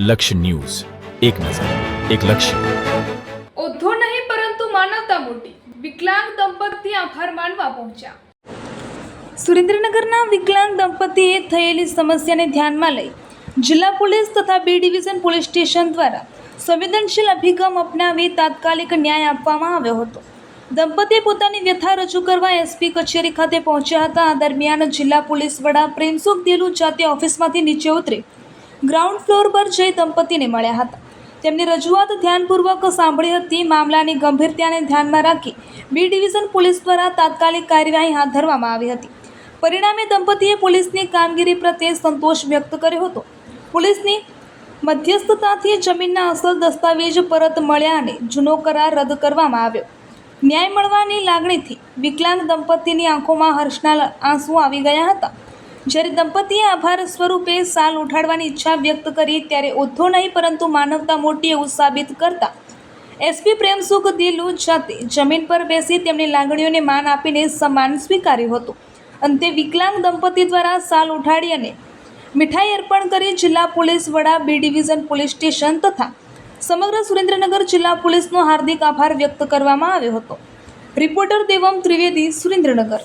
લક્ષ્ય ન્યૂઝ, એક નજર, એક લક્ષ્ય. ઉદ્ધો નહીં પરંતુ માનવતા મોટી. વિકલાંગ દંપતી આભાર માનવા પહોંચ્યા. સુરેન્દ્રનગરના વિકલાંગ દંપતીએ થયેલી સમસ્યાને ધ્યાનમાં લઈ જિલ્લા પોલીસ તથા બી ડિવિઝન પોલીસ સ્ટેશન દ્વારા સંવેદનશીલ અભિગમ અપનાવી તાત્કાલિક ન્યાય આપવામાં આવ્યો હતો. દંપતીએ પોતાની વ્યથા રજૂ કરવા એસપી કચેરી ખાતે પહોંચ્યા હતા. આ દરમિયાન જિલ્લા પોલીસ વડા પ્રેમસુખ દેલુ જાતે ઓફિસમાંથી નીચે ઉતરી ગ્રાઉન્ડ ફ્લોર પર જઈ દંપતીને મળ્યા હતા. તેમની રજૂઆત ધ્યાનપૂર્વક સાંભળી હતી. મામલાની ગંભીરતાને ધ્યાનમાં રાખી બી ડિવિઝન પોલીસ દ્વારા તાત્કાલિક કાર્યવાહી હાથ ધરવામાં આવી હતી. પરિણામે દંપતીએ પોલીસની કામગીરી પ્રત્યે સંતોષ વ્યક્ત કર્યો હતો. પોલીસની મધ્યસ્થતાથી જમીનના અસલ દસ્તાવેજ પરત મળ્યા અને જૂનો કરાર રદ કરવામાં આવ્યો. ન્યાય મળવાની લાગણીથી વિકલાંગ દંપતીની આંખોમાં હર્ષના આંસુ આવી ગયા હતા. જ્યારે દંપતીએ આભાર સ્વરૂપે સાલ ઉઠાડવાની ઈચ્છા વ્યક્ત કરી ત્યારે ઉદ્ધો નહીં પરંતુ માનવતા મોટી એવું સાબિત કરતા એસપી પ્રેમસુખ દેલુ જાતે જમીન પર બેસી તેમની લાગણીઓને માન આપીને સન્માન સ્વીકાર્યું હતું. અંતે વિકલાંગ દંપતી દ્વારા સાલ ઉઠાડી અને મીઠાઈ અર્પણ કરી જિલ્લા પોલીસ વડા, બી ડિવિઝન પોલીસ સ્ટેશન તથા સમગ્ર સુરેન્દ્રનગર જિલ્લા પોલીસનો હાર્દિક આભાર વ્યક્ત કરવામાં આવ્યો હતો. રિપોર્ટર દેવમ ત્રિવેદી, સુરેન્દ્રનગર.